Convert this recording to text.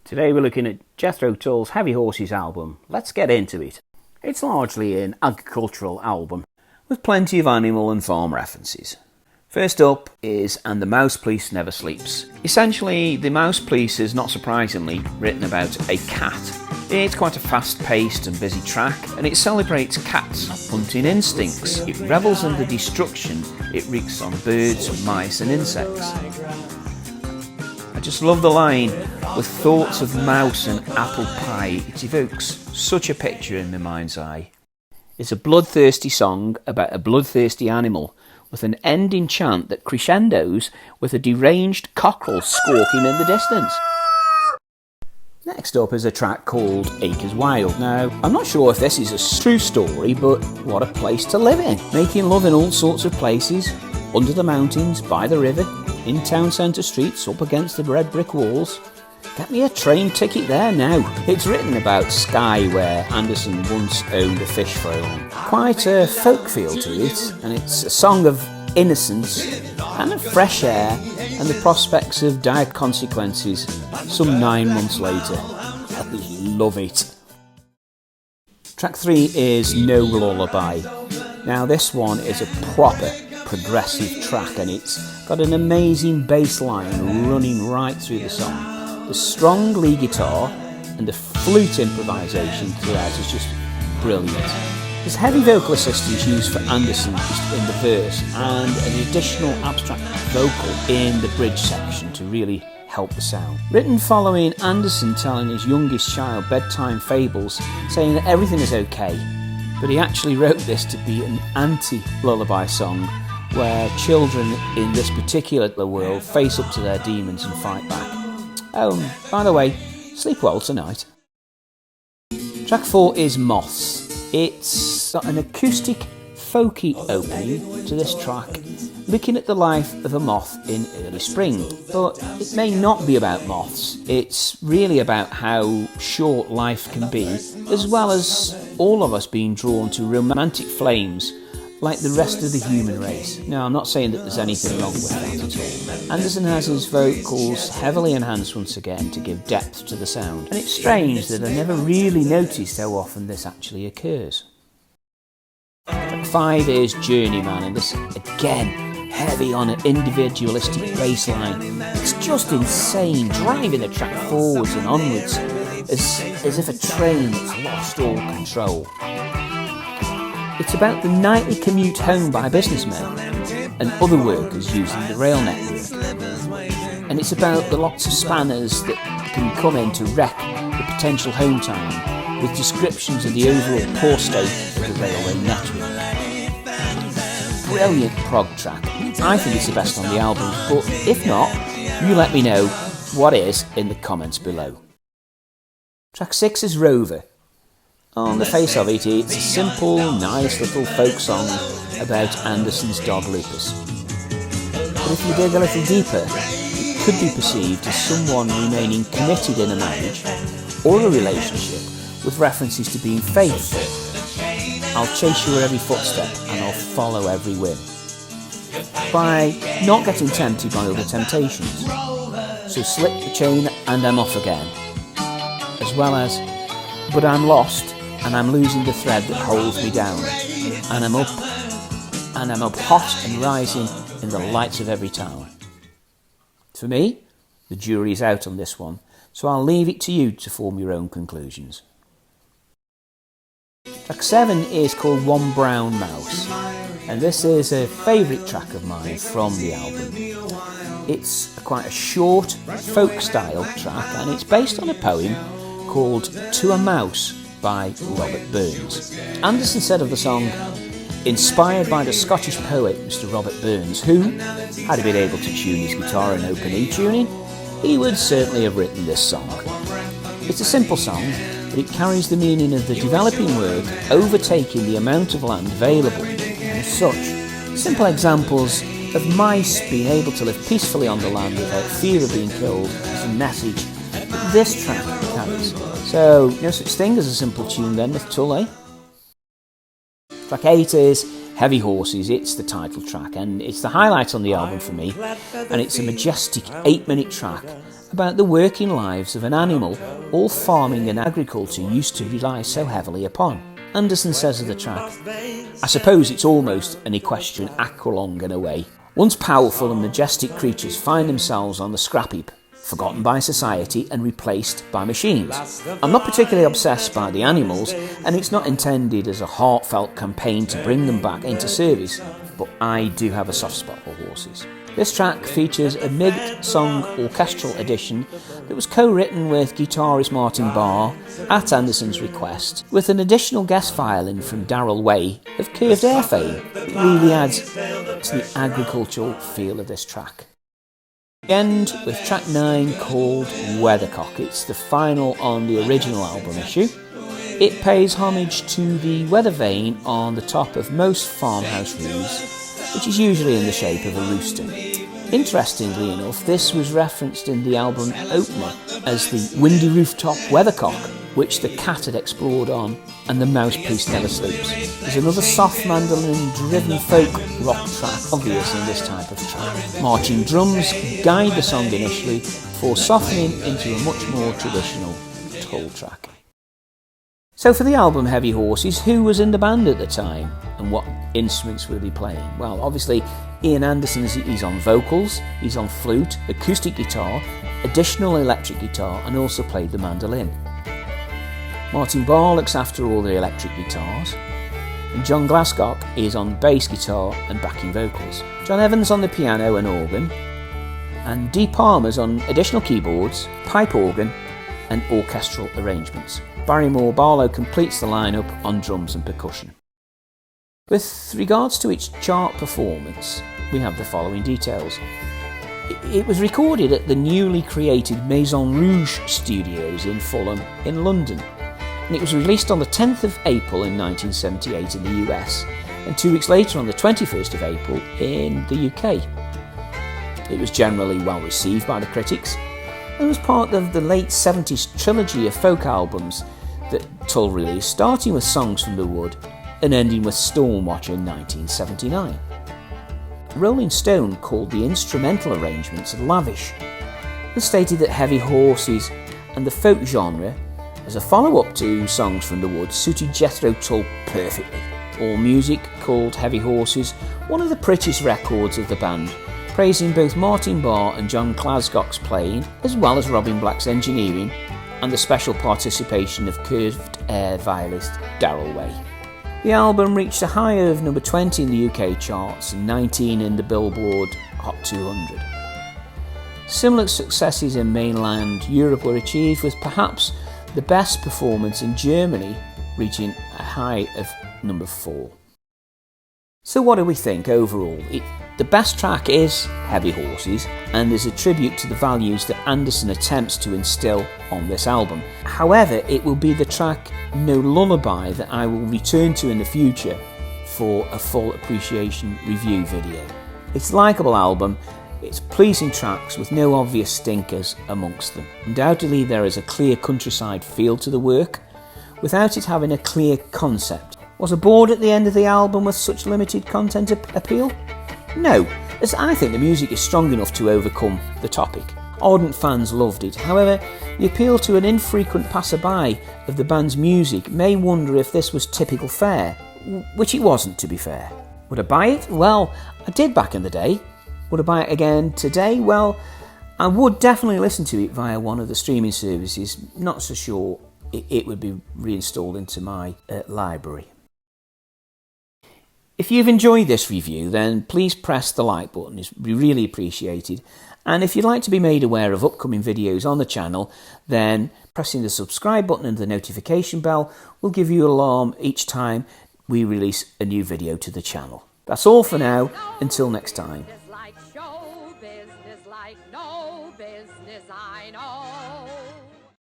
Today we're looking at Jethro Tull's Heavy Horses album. Let's get into it. It's largely an agricultural album with plenty of animal and farm references. First up is And the Mouse Police Never Sleeps. Essentially, The Mouse Police is, not surprisingly, written about a cat. It's quite a fast-paced and busy track, and it celebrates cats' hunting instincts. It revels in the destruction it wreaks on birds, mice and insects. I just love the line, with thoughts of mouse and apple pie. It evokes such a picture in my mind's eye. It's a bloodthirsty song about a bloodthirsty animal, with an ending chant that crescendos with a deranged cockerel squawking in the distance. Next up is a track called Acres Wild. Now, I'm not sure if this is a true story, but what a place to live in. Making love in all sorts of places, under the mountains, by the river, in town centre streets, up against the red brick walls. Get me a train ticket there now. It's written about Skye, where Anderson once owned a fish farm. Quite a folk feel to it, and it's a song of innocence and of fresh air and the prospects of dire consequences some 9 months later. I love it. Track 3 is No Lullaby. Now this one is a proper progressive track, and it's got an amazing bass line running right through the song. The strong lead guitar and the flute improvisation throughout is just brilliant. There's heavy vocal assistance used for Anderson just in the verse, and an additional abstract vocal in the bridge section to really help the sound. Written following Anderson telling his youngest child bedtime fables, saying that everything is okay, but he actually wrote this to be an anti-lullaby song where children in this particular world face up to their demons and fight back. Oh, by the way, sleep well tonight. Track 4 is Moths. It's got an acoustic, folky opening to this track, looking at the life of a moth in early spring. But it may not be about moths. It's really about how short life can be, as well as all of us being drawn to romantic flames like the rest of the human race. Now, I'm not saying that there's anything wrong with that at all. Anderson has his vocals heavily enhanced once again to give depth to the sound, and it's strange that I never really noticed how often this actually occurs. Track 5 is Journeyman, and this, again, heavy on an individualistic bass line. It's just insane, driving the track forwards and onwards, as if a train that's lost all control. It's about the nightly commute home by businessmen and other workers using the rail network. And it's about the lots of spanners that can come in to wreck the potential home time, with descriptions of the overall poor state of the railway network. Brilliant prog track. I think it's the best on the album, but if not, you let me know what is in the comments below. Track 6 is Rover. On the face of it, it's a simple, nice little folk song about Anderson's dog Lupus. But if you dig a little deeper, it could be perceived as someone remaining committed in a marriage or a relationship with references to being faithful. I'll chase your every footstep and I'll follow every whim. By not getting tempted by other temptations. So slip the chain and I'm off again. As well as, but I'm lost and I'm losing the thread that holds me down, and I'm up hot and rising in the lights of every tower. For me, the jury's out on this one, so I'll leave it to you to form your own conclusions. Track 7 is called One Brown Mouse, and this is a favourite track of mine from the album. It's quite a short, folk-style track, and it's based on a poem called To a Mouse by Robert Burns. Anderson said of the song, inspired by the Scottish poet Mr. Robert Burns, who, had he been able to tune his guitar in open E-tuning, he would certainly have written this song. It's a simple song, but it carries the meaning of the developing world overtaking the amount of land available, and as such, simple examples of mice being able to live peacefully on the land without fear of being killed is the message that this track carries. So, no such thing as a simple tune then with Tull, eh? Track 8 is Heavy Horses, it's the title track, and it's the highlight on the album for me, and it's a majestic 8-minute track about the working lives of an animal all farming and agriculture used to rely so heavily upon. Anderson says of the track, "I suppose it's almost an equestrian aqualung in a way. Once powerful and majestic creatures find themselves on the scrap heap, forgotten by society and replaced by machines. I'm not particularly obsessed by the animals, and it's not intended as a heartfelt campaign to bring them back into service, but I do have a soft spot for horses." This track features a mid-song orchestral edition that was co-written with guitarist Martin Barr at Anderson's request, with an additional guest violin from Darrell Way of Curved Air fame. It really adds to the agricultural feel of this track. We end with track 9 called Weathercock. It's the final on the original album issue. It pays homage to the weather vane on the top of most farmhouse roofs, which is usually in the shape of a rooster. Interestingly enough, this was referenced in the album opener as the windy rooftop weathercock, which the cat had explored on, and the mousepiece never sleeps. There's another soft mandolin-driven folk rock track obvious in this type of track. Marching drums guide the song initially, before softening into a much more traditional Tull track. So for the album Heavy Horses, who was in the band at the time and what instruments were they playing? Well, obviously Ian Anderson's, he's on vocals, he's on flute, acoustic guitar, additional electric guitar, and also played the mandolin. Martin Barr looks after all the electric guitars, and John Glascock is on bass guitar and backing vocals. John Evans on the piano and organ, and Dee Palmer's on additional keyboards, pipe organ, and orchestral arrangements. Barrymore Barlow completes the lineup on drums and percussion. With regards to its chart performance, we have the following details. It was recorded at the newly created Maison Rouge Studios in Fulham in London, and it was released on the 10th of April in 1978 in the US, and 2 weeks later on the 21st of April in the UK. It was generally well received by the critics, and was part of the late 70s trilogy of folk albums that Tull released, starting with Songs from the Wood and ending with Stormwatch in 1979. Rolling Stone called the instrumental arrangements lavish and stated that Heavy Horses and the folk genre, as a follow-up to Songs from the Wood, suited Jethro Tull perfectly. AllMusic called Heavy Horses one of the prettiest records of the band, praising both Martin Barr and John Glascock's playing, as well as Robin Black's engineering and the special participation of Curved Air violist Darrell Way. The album reached a high of number 20 in the UK charts and 19 in the Billboard Hot 200. Similar successes in mainland Europe were achieved, with perhaps the best performance in Germany reaching a high of number 4. So what do we think overall? The best track is Heavy Horses, and is a tribute to the values that Anderson attempts to instill on this album. However, it will be the track No Lullaby that I will return to in the future for a full appreciation review video. It's a likeable album, it's pleasing tracks with no obvious stinkers amongst them. Undoubtedly there is a clear countryside feel to the work, without it having a clear concept. Was I bored at the end of the album with such limited content appeal? No, as I think the music is strong enough to overcome the topic. Ardent fans loved it. However, the appeal to an infrequent passerby of the band's music may wonder if this was typical fare, which it wasn't, to be fair. Would I buy it? Well, I did back in the day. Would I buy it again today? Well, I would definitely listen to it via one of the streaming services. Not so sure it would be reinstalled into my library. If you've enjoyed this review, then please press the like button, it's really appreciated. And if you'd like to be made aware of upcoming videos on the channel, then pressing the subscribe button and the notification bell will give you an alarm each time we release a new video to the channel. That's all for now, until next time.